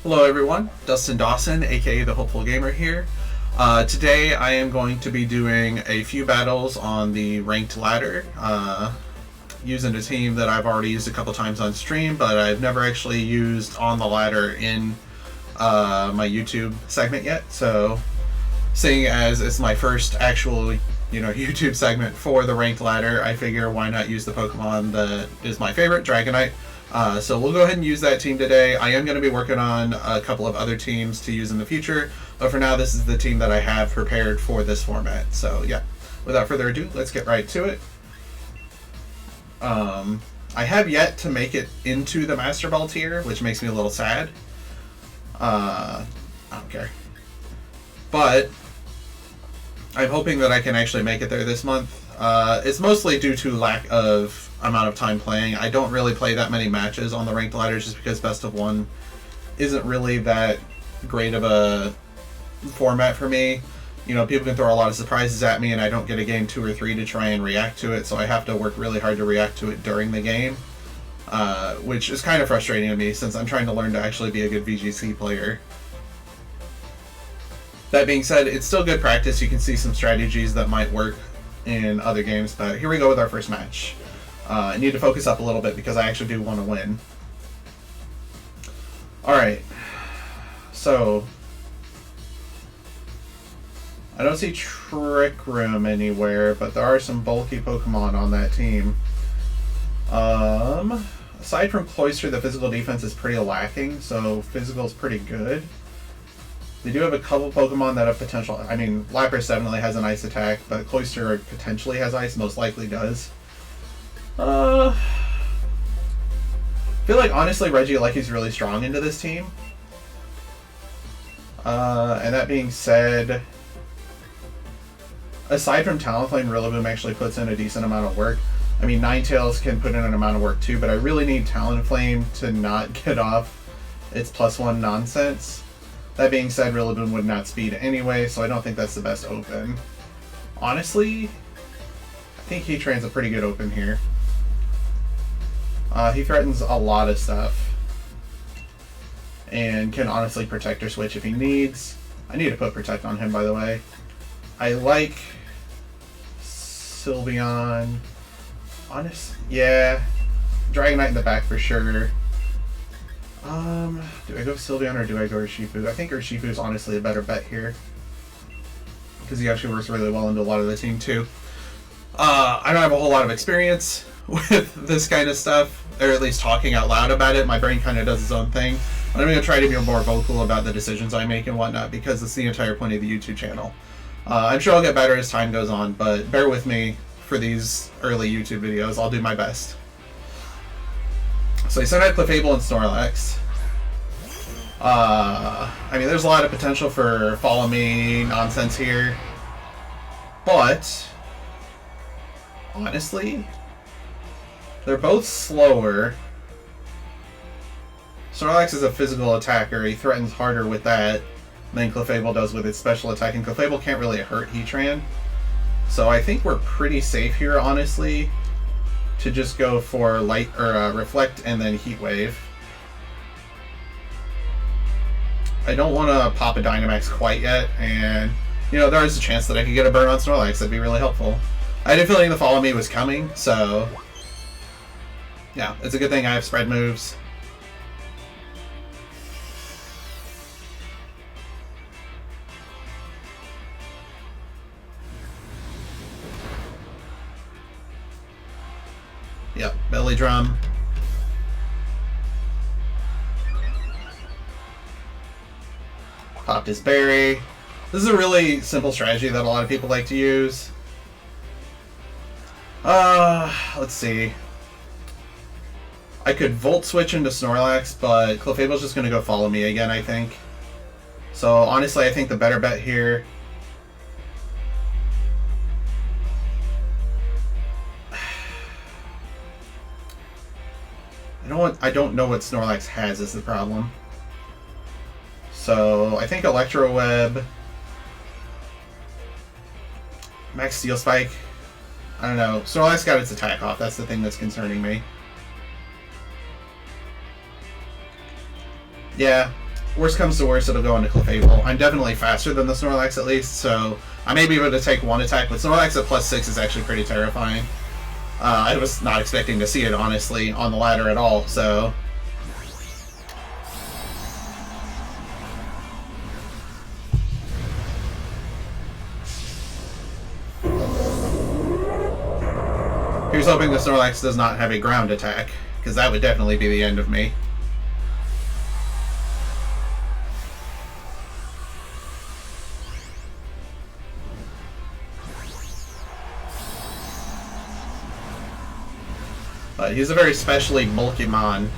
Hello everyone, Dustin Dawson, aka The Hopeful Gamer here. Today I am going to be doing a few battles on the ranked ladder, using a team that I've already used a couple times on stream, but I've never actually used on the ladder in my YouTube segment yet. So, seeing as it's my first actual YouTube segment for the ranked ladder, I figure why not use the Pokemon that is my favorite, Dragonite. So we'll go ahead and use that team today. I am going to be working on a couple of other teams to use in the future, but for now this is the team that I have prepared for this format. So yeah, without further ado, let's get right to it. I have yet to make it into the Master Ball tier, which makes me a little sad. I don't care. But I'm hoping that I can actually make it there this month. It's mostly due to lack of amount of time playing. I don't really play that many matches on the ranked ladder just because best of one isn't really that great of a format for me. People can throw a lot of surprises at me and I don't get a game 2 or 3 to try and react to it, so I have to work really hard to react to it during the game, which is kind of frustrating to me since I'm trying to learn to actually be a good VGC player. That being said, it's still good practice. You can see some strategies that might work in other games, but here we go with our first match. I need to focus up a little bit because I actually do want to win. Alright, so I don't see Trick Room anywhere, but there are some bulky Pokemon on that team. Aside from Cloyster, the physical defense is pretty lacking, so physical is pretty good. They do have a couple Pokemon that have potential. I mean, Lapras definitely has an ice attack, but Cloyster potentially has ice, most likely does. I feel like, honestly, Regieleku's really strong into this team. And that being said, aside from Talonflame, Rillaboom actually puts in a decent amount of work. I mean, Ninetales can put in an amount of work too, but I really need Talonflame to not get off its +1 nonsense. That being said, Rillaboom would not speed anyway, so I don't think that's the best open. Honestly, I think Heatran's a pretty good open here. He threatens a lot of stuff and can honestly protect or switch if he needs. I need to put Protect on him, by the way. I like Sylveon. Yeah. Dragonite in the back for sure. Do I go Sylveon or do I go Urshifu? I think Urshifu is honestly a better bet here because he actually works really well into a lot of the team too. I don't have a whole lot of experience with this kind of stuff, or at least talking out loud about it. My brain kind of does its own thing. But I'm going to try to be more vocal about the decisions I make and whatnot because it's the entire point of the YouTube channel. I'm sure I'll get better as time goes on, but bear with me for these early YouTube videos. I'll do my best. So he sent out Clefable and Snorlax. I mean, there's a lot of potential for follow me nonsense here, but honestly, they're both slower. Snorlax is a physical attacker. He threatens harder with that than Clefable does with its special attack, and Clefable can't really hurt Heatran. So I think we're pretty safe here, honestly, to just go for Light or Reflect and then Heat Wave. I don't want to pop a Dynamax quite yet, and there is a chance that I could get a burn on Snorlax. That'd be really helpful. I had a feeling the Follow Me was coming, so yeah, it's a good thing I have spread moves. Yep, Belly Drum. Popped his berry. This is a really simple strategy that a lot of people like to use. Let's see. I could Volt Switch into Snorlax, but Clefable's just going to go Follow Me again, I think. So, honestly, I think the better bet here... I don't know what Snorlax has is the problem. So, I think Electro Web... Max Steel Spike... I don't know. Snorlax got its attack off. That's the thing that's concerning me. Yeah. worst comes to worst, it'll go into Clefable. I'm definitely faster than the Snorlax at least, so I may be able to take one attack, but Snorlax at +6 is actually pretty terrifying. I was not expecting to see it, honestly, on the ladder at all, so... Here's hoping the Snorlax does not have a ground attack, because that would definitely be the end of me. But he's a very specially bulky mon.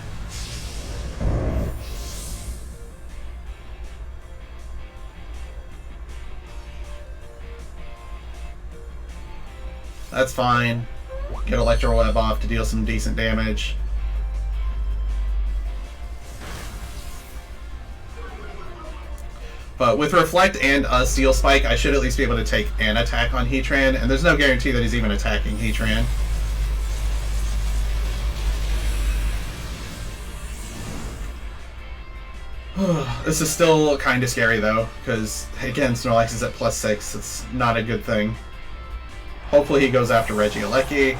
That's fine. Get Electro Web off to deal some decent damage. But with Reflect and a Steel Spike, I should at least be able to take an attack on Heatran, and there's no guarantee that he's even attacking Heatran. This is still kind of scary though, because again, Snorlax is at +6. It's not a good thing. Hopefully he goes after Regieleki.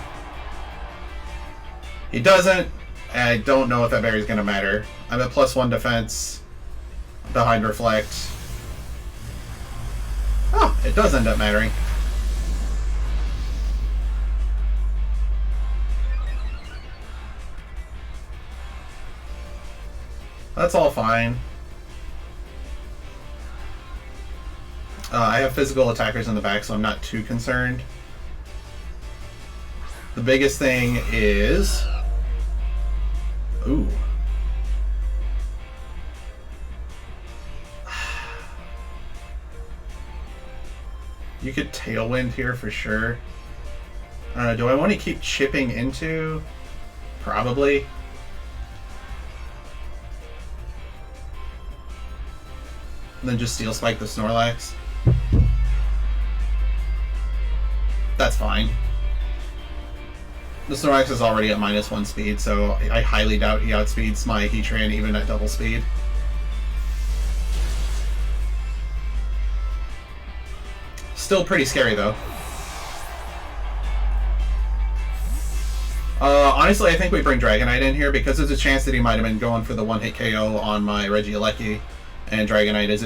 He doesn't. I don't know if that berry's going to matter. I'm at +1 defense behind Reflect. Oh, it does end up mattering. That's all fine. I have physical attackers in the back, so I'm not too concerned. The biggest thing is... Ooh. You could Tailwind here for sure. Do I want to keep chipping into? Probably. And then just Steel Spike the Snorlax. That's fine. The Snorlax is already at -1 speed, so I highly doubt he outspeeds my Heatran even at double speed. Still pretty scary though. Honestly, I think we bring Dragonite in here because there's a chance that he might have been going for the one-hit KO on my Regieleki, and Dragonite is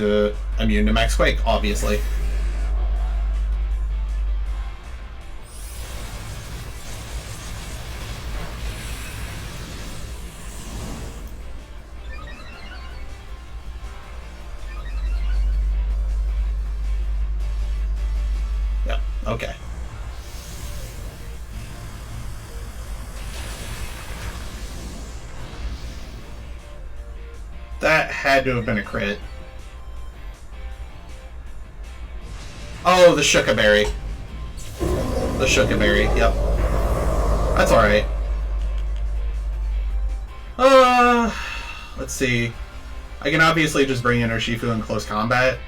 immune to Max Quake, obviously. Yep, okay. That had to have been a crit. Oh, the Shuka-Berry. The Shuka-Berry, yep. That's alright. Let's see. I can obviously just bring in Urshifu in close combat.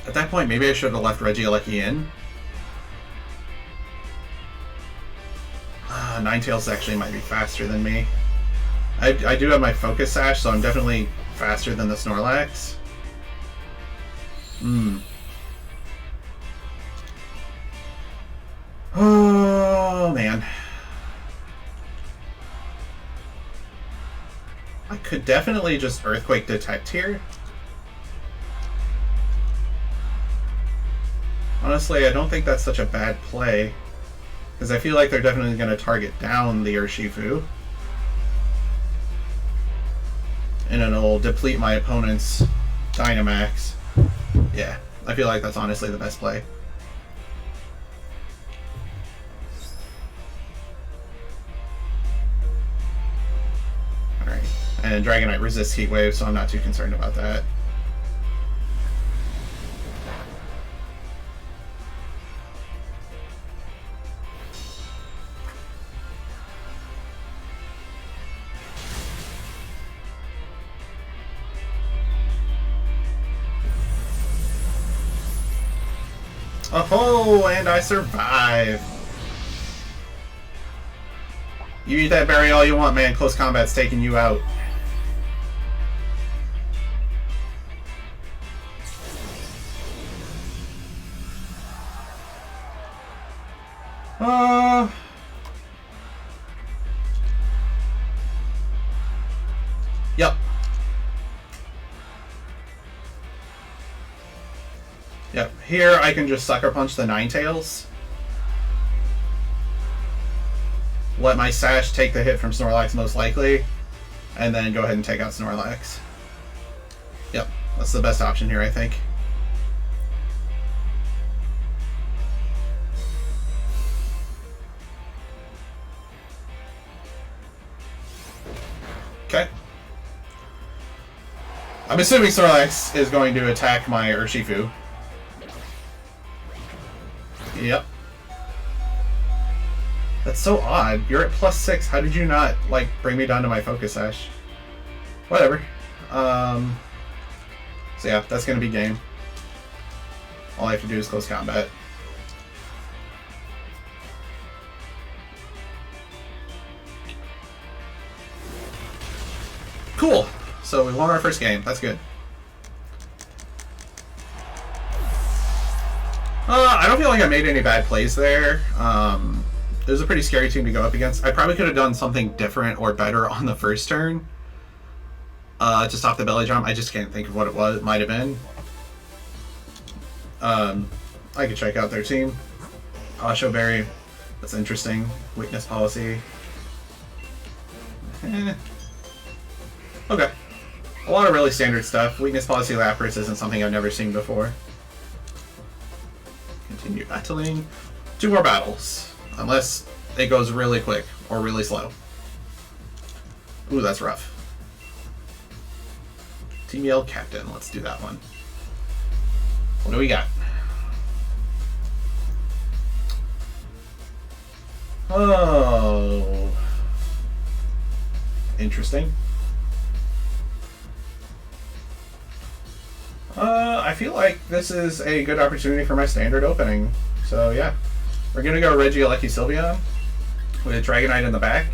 At that point, maybe I should have left Regieleki in. Ninetales actually might be faster than me. I do have my Focus Sash, so I'm definitely faster than the Snorlax. Oh, man. I could definitely just Earthquake Detect here. Honestly, I don't think that's such a bad play, because I feel like they're definitely going to target down the Urshifu. And it'll deplete my opponent's Dynamax. Yeah, I feel like that's honestly the best play. Alright, and Dragonite resists Heat Wave, so I'm not too concerned about that. Oh, and I survive. You eat that berry all you want, man. Close combat's taking you out. Uh... Yep. Yep. Here I can just Sucker Punch the Ninetales. Let my Sash take the hit from Snorlax most likely. And then go ahead and take out Snorlax. Yep. That's the best option here, I think. Okay. I'm assuming Snorlax is going to attack my Urshifu. Yep. That's so odd. You're at +6. How did you not, like, bring me down to my Focus Sash? Whatever. So yeah, that's gonna be game. All I have to do is close combat. Cool. So we won our first game. That's good. I don't feel like I made any bad plays there. It was a pretty scary team to go up against. I probably could have done something different or better on the first turn. To stop the belly jump. I just can't think of what it might have been. I could check out their team. Showberry. That's interesting. Weakness policy. Okay. A lot of really standard stuff. Weakness policy Lapras isn't something I've never seen before. Continue battling. 2 more battles. Unless it goes really quick or really slow. Ooh, that's rough. Team Yell Captain. Let's do that one. What do we got? Oh. Interesting. I feel like this is a good opportunity for my standard opening. So yeah. We're gonna go Regieleki Sylveon with Dragonite in the back.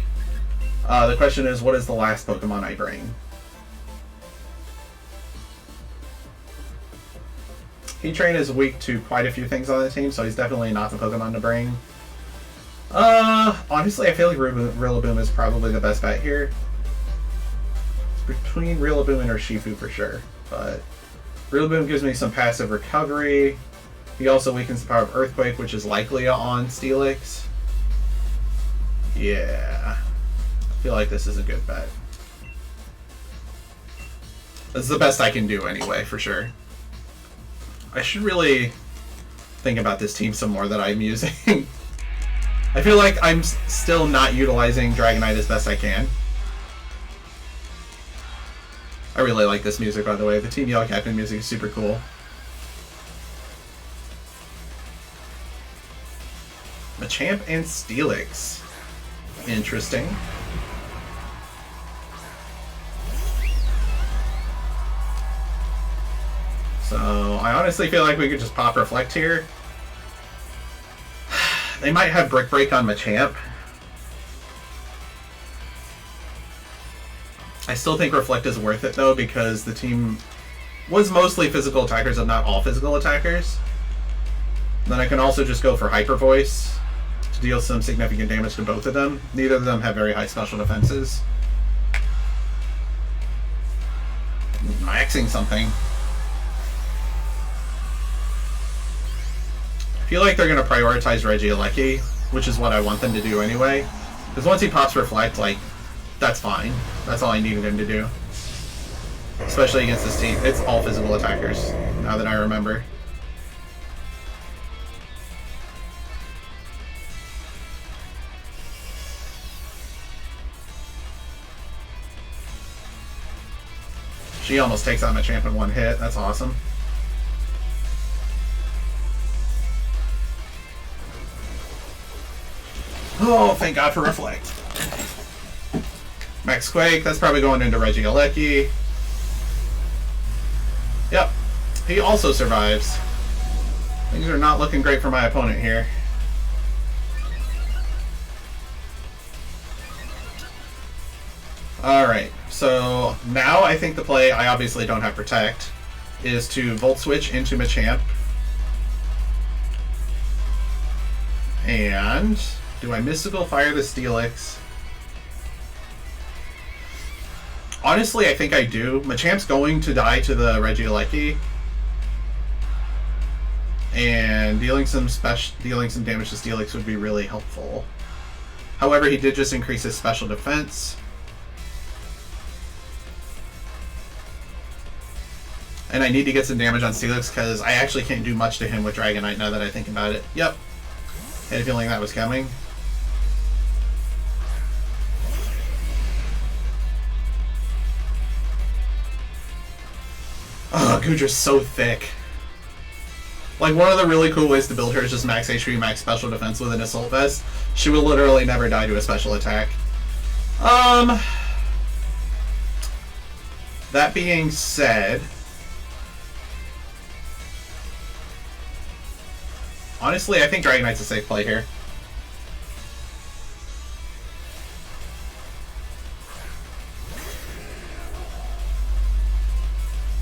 The question is, what is the last Pokemon I bring? Heatran is weak to quite a few things on the team, so he's definitely not the Pokemon to bring. Honestly, I feel like Rillaboom is probably the best bet here. It's between Rillaboom and Urshifu for sure, but Rillaboom gives me some passive recovery. He also weakens the power of Earthquake, which is likely on Steelix. Yeah. I feel like this is a good bet. This is the best I can do anyway, for sure. I should really think about this team some more that I'm using. I feel like I'm still not utilizing Dragonite as best I can. I really like this music, by the way. The Team Yell Captain music is super cool. Machamp and Steelix. Interesting. So, I honestly feel like we could just pop Reflect here. They might have Brick Break on Machamp. I still think Reflect is worth it, though, because the team was mostly physical attackers, if not all physical attackers. Then I can also just go for Hyper Voice to deal some significant damage to both of them. Neither of them have very high special defenses. Maxing something. I feel like they're going to prioritize Regieleki, which is what I want them to do anyway. Because once he pops Reflect, like, that's fine. That's all I needed him to do. Especially against this team. It's all physical attackers, now that I remember. She almost takes out Machamp in one hit. That's awesome. Oh, thank God for Reflect. Max Quake, that's probably going into Regieleki. Yep, he also survives. Things are not looking great for my opponent here. Alright, so now I think the play, I obviously don't have Protect, is to Volt Switch into Machamp. And do I Mystical Fire the Steelix? Honestly, I think I do. Machamp's going to die to the Regieleki. And dealing some damage to Steelix would be really helpful. However, he did just increase his special defense. And I need to get some damage on Steelix because I actually can't do much to him with Dragonite now that I think about it. Yep. Had a feeling that was coming. Oh, Gudra's so thick. Like, one of the really cool ways to build her is just max HP, max special defense with an Assault Vest. She will literally never die to a special attack. That being said, honestly, I think Dragonite's a safe play here.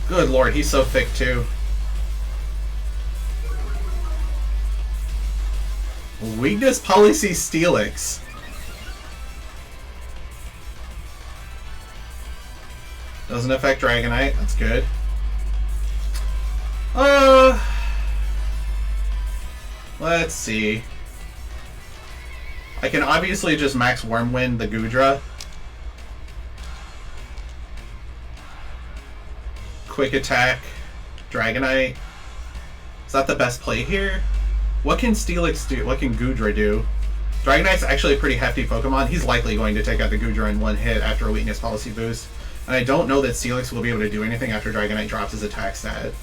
Good lord, he's so thick too. Weakness Policy Steelix. Doesn't affect Dragonite, that's good. Let's see. I can obviously just max Wormwind the Gudra. Quick attack, Dragonite. Is that the best play here? What can Steelix do? What can Gudra do? Dragonite's actually a pretty hefty Pokemon. He's likely going to take out the Gudra in one hit after a weakness policy boost. And I don't know that Steelix will be able to do anything after Dragonite drops his attack stat.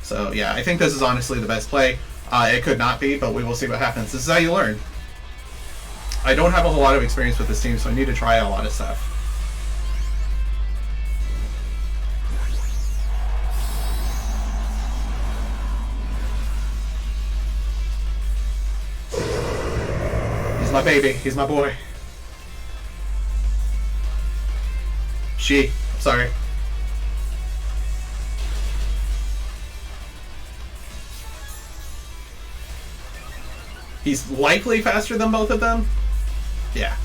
So yeah, I think this is honestly the best play. It could not be, but we will see what happens. This is how you learn. I don't have a whole lot of experience with this team, so I need to try a lot of stuff. He's my baby. He's my boy. Sorry. He's likely faster than both of them? Yeah.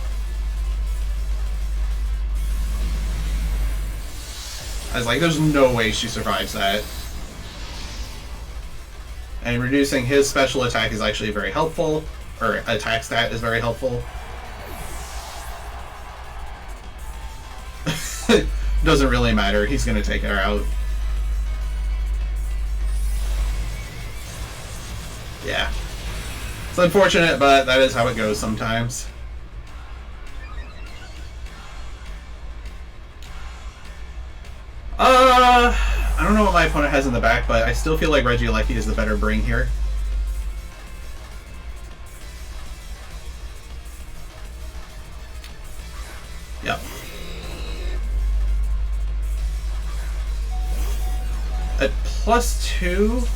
I was like, there's no way she survives that. And reducing his special attack is actually very helpful. Or attack stat is very helpful. Doesn't really matter. He's going to take her out. Yeah. It's unfortunate, but that is how it goes sometimes. I don't know what my opponent has in the back, but I still feel like Regieleki is the better bring here. Yep. At +2...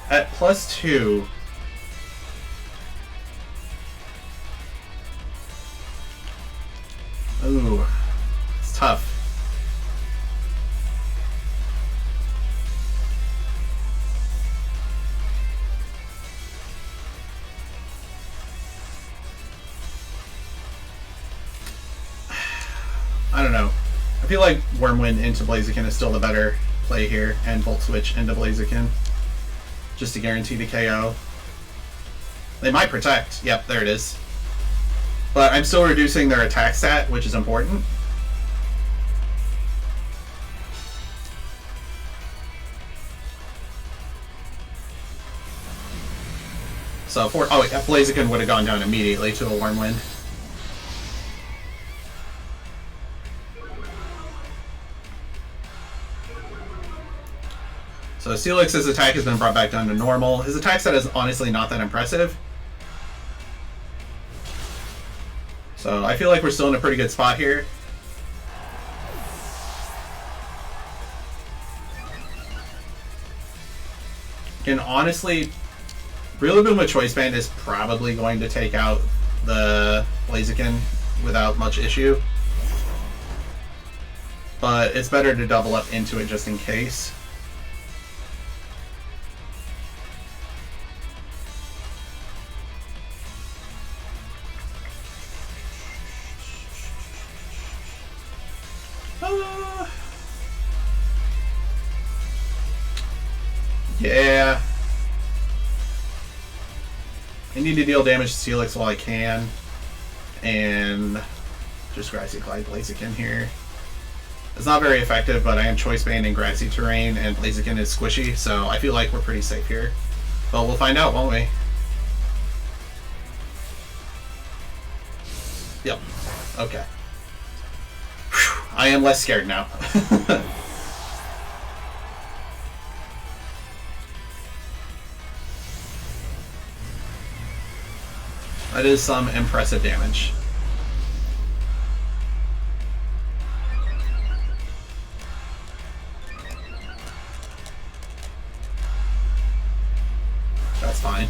At +2... Ooh, it's tough. I don't know. I feel like Wormwind into Blaziken is still the better play here, and Volt Switch into Blaziken, just to guarantee the KO. They might protect. Yep, there it is. But I'm still reducing their attack stat, which is important. So, Blaziken would have gone down immediately to a Wormwind. So Steelix's attack has been brought back down to normal. His attack stat is honestly not that impressive. So I feel like we're still in a pretty good spot here. And honestly, Rillaboom with Choice Band is probably going to take out the Blaziken without much issue. But it's better to double up into it just in case. Yeah. I need to deal damage to Steelix while I can. And just Grassy Glide Blaziken here. It's not very effective, but I am choice banding Grassy Terrain, and Blaziken is squishy, so I feel like we're pretty safe here. But we'll find out, won't we? Yep. Okay. Whew. I am less scared now. That is some impressive damage. That's fine.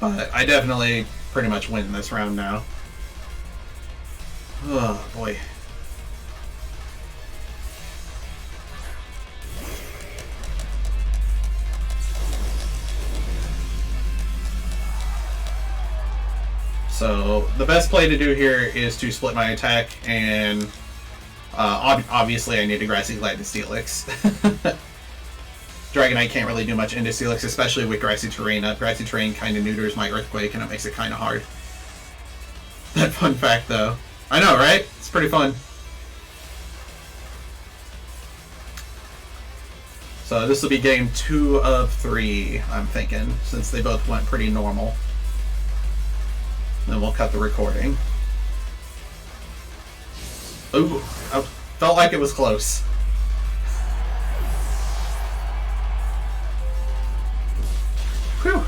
But I definitely pretty much win this round now. Oh boy. So the best play to do here is to split my attack, and obviously I need to Grassy Glide to Steelix. Dragonite can't really do much into Steelix, especially with Grassy Terrain up. Grassy Terrain kind of neuters my Earthquake, and it makes it kind of hard. That fun fact, though. I know, right? It's pretty fun. So this will be game 2 of 3, I'm thinking, since they both went pretty normal. Then we'll cut the recording. Ooh, I felt like it was close. Whew.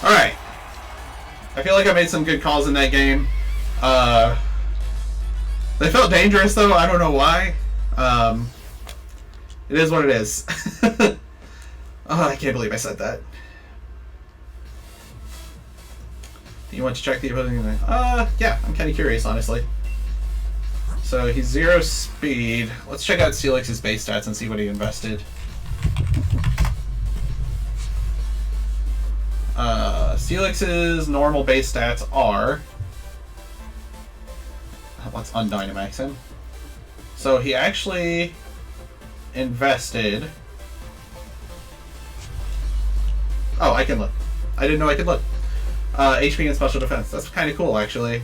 Alright. I feel like I made some good calls in that game. They felt dangerous though, I don't know why. It is what it is. Oh, I can't believe I said that. Do you want to check the opposing? Yeah, I'm kind of curious, honestly. So he's 0 speed. Let's check out Steelix's base stats and see what he invested. Steelix's normal base stats are... Let's undynamax him. So he actually invested... Oh, I can look. I didn't know I could look. HP and special defense. That's kind of cool, actually.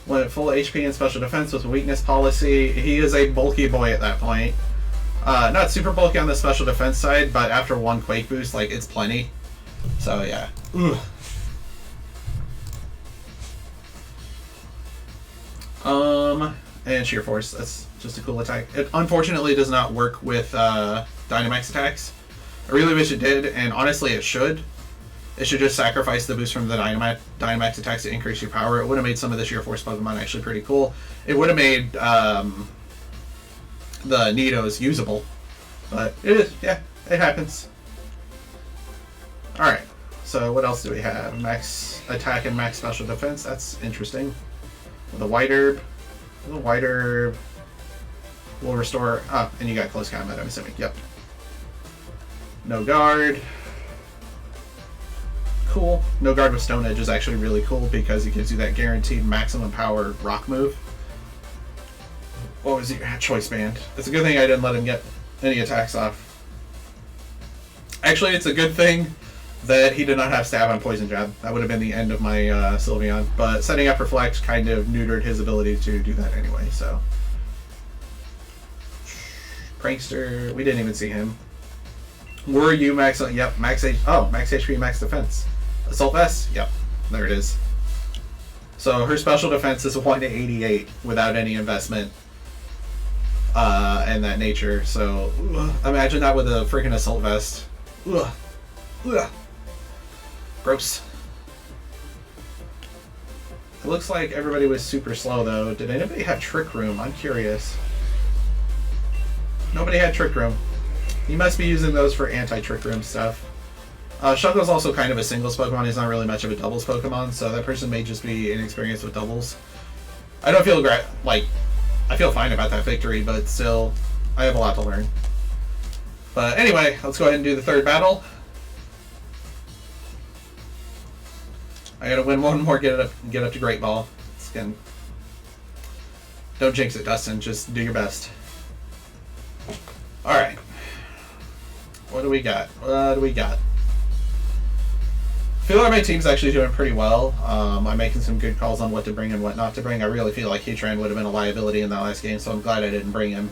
When at full HP and special defense with weakness policy, he is a bulky boy at that point. Not super bulky on the special defense side, but after 1 Quake boost, like, it's plenty. So, yeah. Ugh. And Sheer Force. That's just a cool attack. It unfortunately does not work with Dynamax attacks. I really wish it did, and honestly it should. It should just sacrifice the boost from the Dynamax attacks to increase your power. It would have made some of the Sheer Force Pokemon actually pretty cool. It would have made the Nidos usable. But it is, yeah, it happens. Alright, so what else do we have? Max attack and max special defense. That's interesting. With a White Herb. The White Herb will restore... Oh, and you got close combat, I'm assuming. Yep. No guard. Cool. No guard with Stone Edge is actually really cool because it gives you that guaranteed maximum power rock move. What was your choice band? It's a good thing I didn't let him get any attacks off. Actually, it's a good thing that he did not have stab on Poison Jab. That would have been the end of my Sylveon. But setting up Reflect kind of neutered his ability to do that anyway, so. Prankster, we didn't even see him. Were you max? Yep, max H. Oh, max HP, max defense. Assault Vest? Yep, there it is. So her special defense is 1 to 88 without any investment and that nature. So imagine that with a freaking Assault Vest. Ugh. Ugh. Gross. It looks like everybody was super slow though. Did anybody have Trick Room? I'm curious. Nobody had Trick Room. You must be using those for anti-Trick Room stuff. Shuckle's also kind of a singles Pokemon. He's not really much of a doubles Pokemon, so that person may just be inexperienced with doubles. I don't feel I feel fine about that victory, but still, I have a lot to learn. But anyway, let's go ahead and do the third battle. I gotta win one more, get up to Great Ball. Don't jinx it, Dustin. Just do your best. Alright. What do we got? I feel like my team's actually doing pretty well. I'm making some good calls on what to bring and what not to bring. I really feel like Heatran would have been a liability in that last game, so I'm glad I didn't bring him.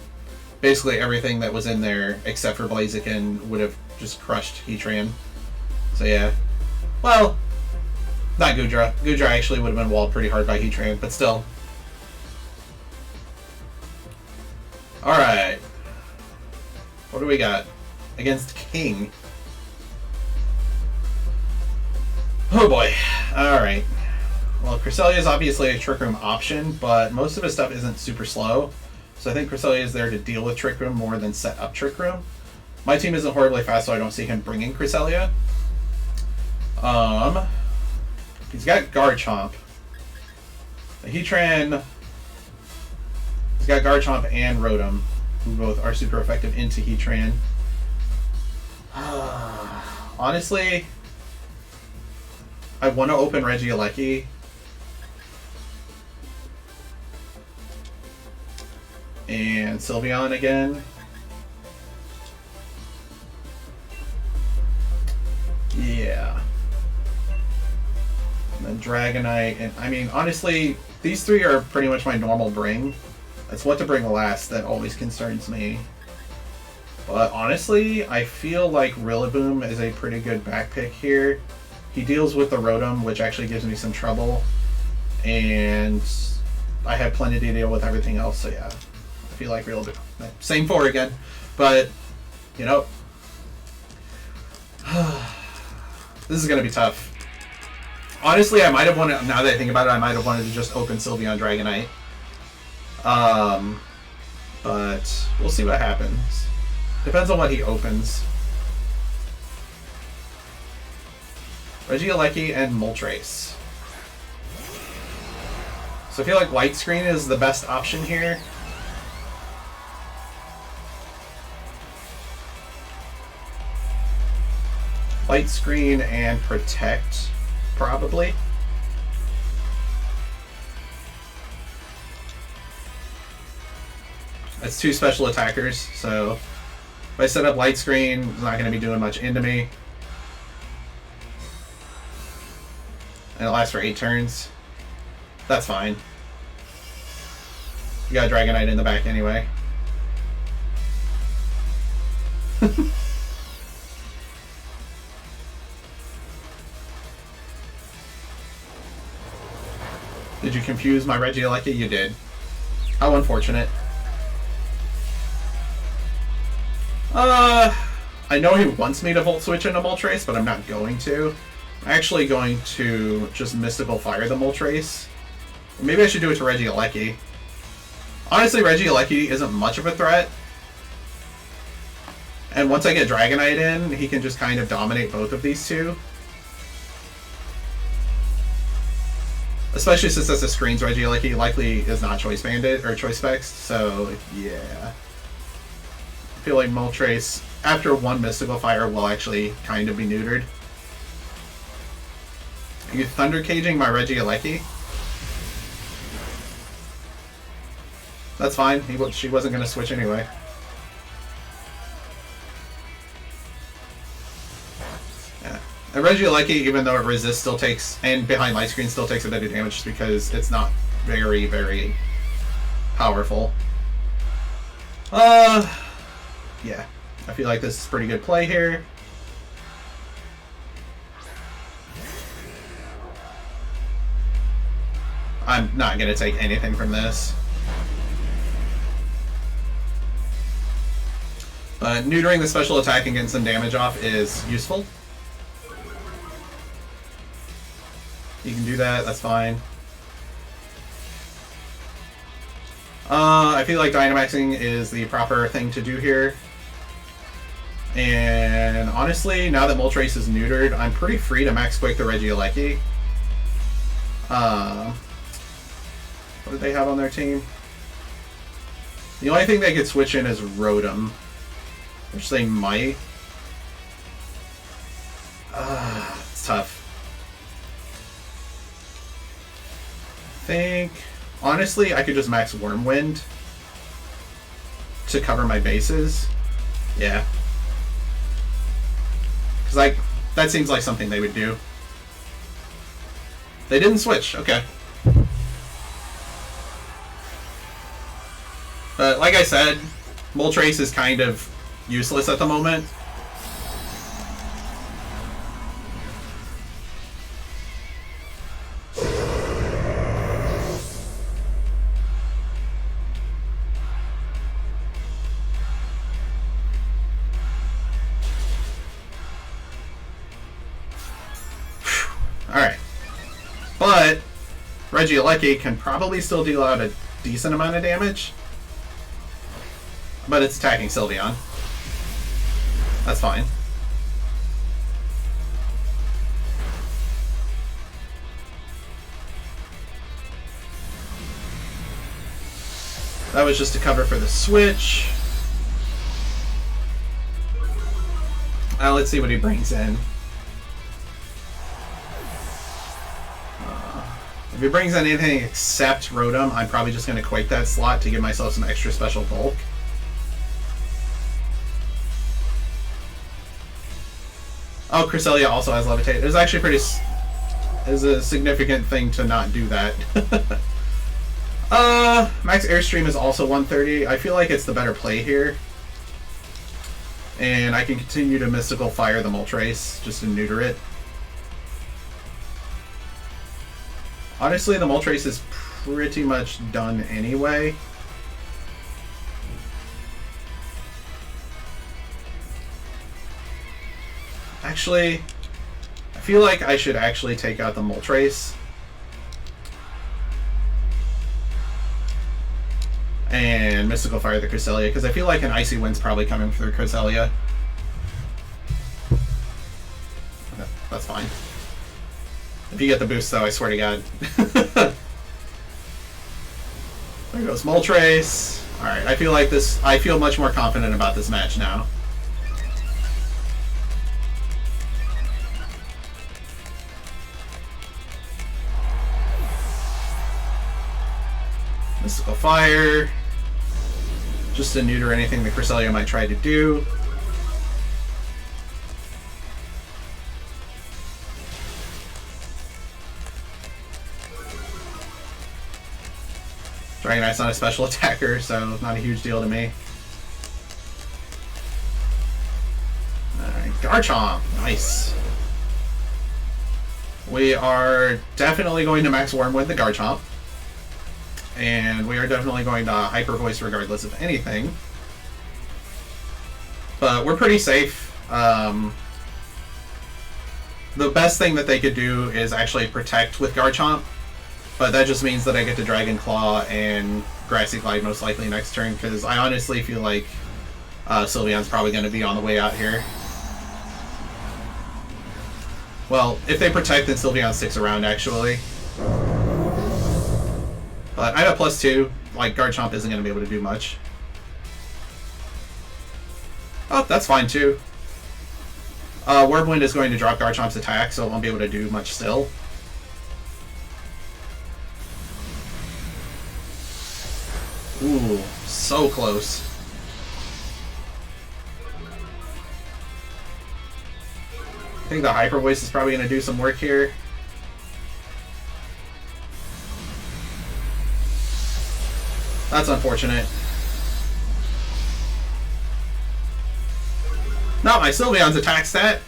Basically everything that was in there, except for Blaziken, would have just crushed Heatran. So yeah. Well, not Goodra. Goodra actually would have been walled pretty hard by Heatran, but still. Alright. What do we got? Against King. Oh boy. Alright. Well, Cresselia is obviously a Trick Room option, but most of his stuff isn't super slow. So I think Cresselia is there to deal with Trick Room more than set up Trick Room. My team isn't horribly fast, so I don't see him bringing Cresselia. He's got Garchomp. Heatran. He's got Garchomp and Rotom, who both are super effective into Heatran. Honestly, I want to open Regieleki. And Sylveon again. Yeah. And then Dragonite. And I mean, honestly, these three are pretty much my normal bring. That's what to bring last that always concerns me. But honestly, I feel like Rillaboom is a pretty good back pick here. He deals with the Rotom, which actually gives me some trouble. And I have plenty to deal with everything else, so yeah. I feel like Rillaboom. Same four again. But, you know. This is going to be tough. Honestly, I might have wanted, now that I think about it, I might have wanted to just open Sylveon Dragonite. But we'll see what happens. Depends on what he opens. Regieleki and Moltres. So I feel like Light Screen is the best option here. Light Screen and Protect, probably. That's two special attackers, so if I set up Light Screen, it's not going to be doing much into me. And it lasts for 8 turns. That's fine. You got Dragonite in the back anyway. Did you confuse my Regieleki? You did. How unfortunate. I know he wants me to Volt Switch into Moltres, but I'm not going to. I'm actually going to just Mystical Fire the Moltres. Maybe I should do it to Regieleki. Honestly, Regieleki isn't much of a threat. And once I get Dragonite in, he can just kind of dominate both of these two. Especially since that's a screens Regieleki, likely is not Choice Banded or Choice Specs, so yeah. I feel like Moltres, after one Mystical Fire, will actually kind of be neutered. Are you Thunder Caging my Regieleki? That's fine. She wasn't going to switch anyway. Yeah. And Regieleki, even though it resists, still takes, and behind Light Screen still takes a bit of damage just because it's not very, very powerful. Yeah. I feel like this is pretty good play here. I'm not going to take anything from this. But neutering the special attack and getting some damage off is useful. You can do that, that's fine. I feel like Dynamaxing is the proper thing to do here. And honestly, now that Moltres is neutered, I'm pretty free to Max Quake the Regieleki. What did they have on their team? The only thing they could switch in is Rotom, which they might. It's tough. think, honestly, I could just max Wormwind to cover my bases. Yeah. Because that seems like something they would do. They didn't switch. Okay. But like I said, Moltres is kind of useless at the moment. Alright. But Regieleki can probably still deal out a decent amount of damage. But it's attacking Sylveon. That's fine. That was just to cover for the switch. Let's see what he brings in. If he brings in anything except Rotom, I'm probably just going to Quake that slot to give myself some extra special bulk. Oh, Cresselia also has Levitate. It's actually pretty... is a significant thing to not do that. Max Airstream is also 130. I feel like it's the better play here. And I can continue to Mystical Fire the Moltres just to neuter it. Honestly, the Moltres is pretty much done anyway. Actually, I feel like I should actually take out the Moltres. And Mystical Fire the Cresselia, because I feel like an Icy Wind's probably coming through Cresselia. That's fine. If you get the boost, though, I swear to God. There goes Moltres. Alright, I feel like this... I feel much more confident about this match now. Mystical Fire. Just to neuter anything the Cresselia might try to do. Dragonite's not a special attacker, so not a huge deal to me. Alright, Garchomp. Nice. We are definitely going to max Wormwind the Garchomp. And we are definitely going to Hyper Voice regardless of anything. But we're pretty safe. The best thing that they could do is actually protect with Garchomp. But that just means that I get to Dragon Claw and Grassy Glide most likely next turn, because I honestly feel like Sylveon's probably going to be on the way out here. Well, if they protect, then Sylveon sticks around, actually. But I have a +2. Like, Garchomp isn't going to be able to do much. Oh, that's fine, too. Wormwind is going to drop Garchomp's attack, so it won't be able to do much still. Ooh, so close. I think the Hyper Voice is probably going to do some work here. That's unfortunate. Not my Sylveon's attack stat.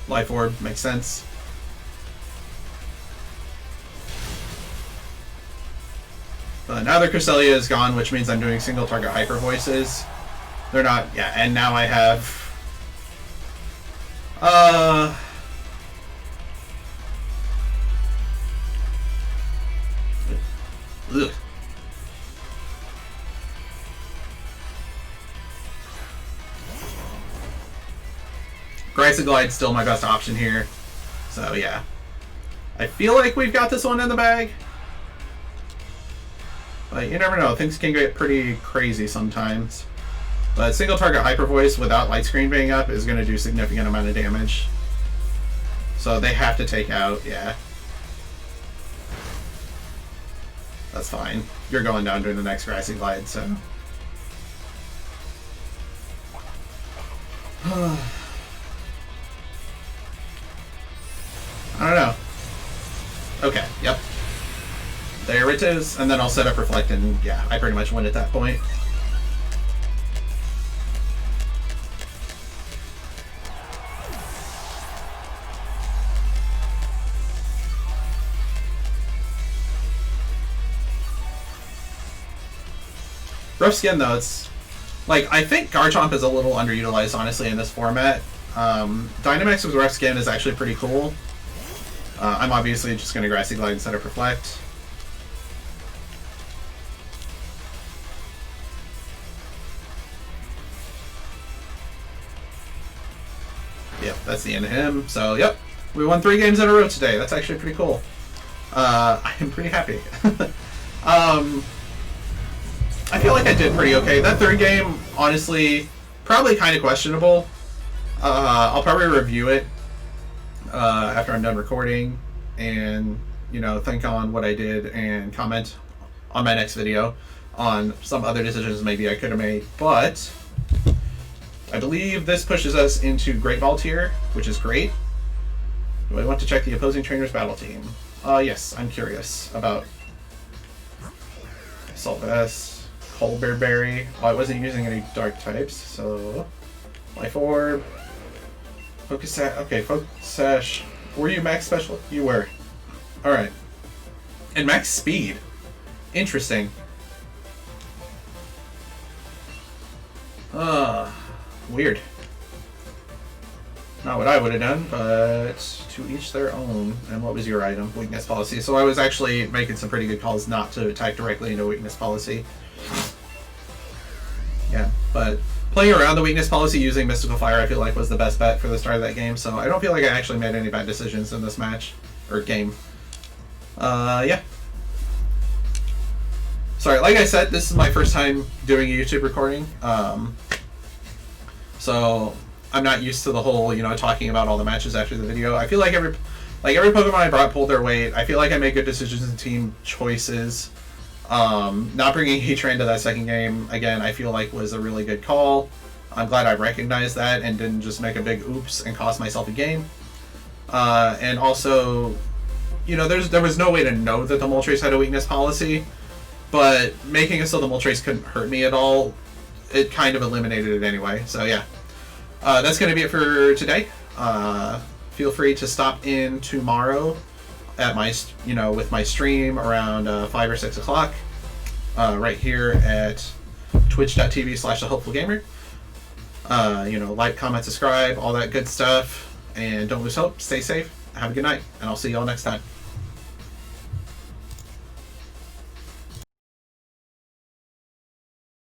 Life Orb makes sense. But now the Cresselia is gone, which means I'm doing single target Hyper Voices. They're not, yeah, and now I have ugh. Grassy Glide's still my best option here. So yeah. I feel like we've got this one in the bag. But you never know, things can get pretty crazy sometimes. But single target hyper voice without light screen being up is going to do significant amount of damage. So they have to take out, yeah. That's fine. You're going down during the next grassy glide, so. I don't know. Okay, yep. There it is, and then I'll set up Reflect, and yeah, I pretty much win at that point. Rough skin, though, it's like, I think Garchomp is a little underutilized, honestly, in this format. Dynamax with rough skin is actually pretty cool. I'm obviously just going to Grassy Glide and set up Reflect. Yep, that's the end of him. So, yep, we won 3 games in a row today. That's actually pretty cool. I am pretty happy. I feel like I did pretty okay. That third game, honestly, probably kind of questionable. I'll probably review it after I'm done recording and, you know, think on what I did and comment on my next video on some other decisions maybe I could have made. But I believe this pushes us into Great Ball tier, which is great. Do I want to check the opposing trainer's battle team? Yes, I'm curious about Assault Vest. Colberberry. Well, I wasn't using any dark types, so Life Orb. Focus Sash. Okay, Focus Sash. Were you max special? You were. Alright. And max speed. Interesting. Weird. Not what I would have done, but to each their own. And what was your item? Weakness policy. So I was actually making some pretty good calls not to attack directly into weakness policy. Yeah, but playing around the weakness policy using Mystical Fire I feel like was the best bet for the start of that game, so I don't feel like I actually made any bad decisions in this match, or game. Yeah. Sorry, like I said, this is my first time doing a YouTube recording, so I'm not used to the whole, you know, talking about all the matches after the video. I feel like every Pokemon I brought pulled their weight. I feel like I made good decisions and team choices. Not bringing Heatran to that second game, again, I feel like was a really good call. I'm glad I recognized that and didn't just make a big oops and cost myself a game. And also, you know, there was no way to know that the Moltres had a weakness policy, but making it so the Moltres couldn't hurt me at all, it kind of eliminated it anyway. So yeah, that's going to be it for today. Feel free to stop in tomorrow at my, you know, with my stream around 5 or 6 o'clock, right here at twitch.tv/thehopefulgamer. You know, like, comment, subscribe, all that good stuff, and don't lose hope. Stay safe. Have a good night, and I'll see y'all next time.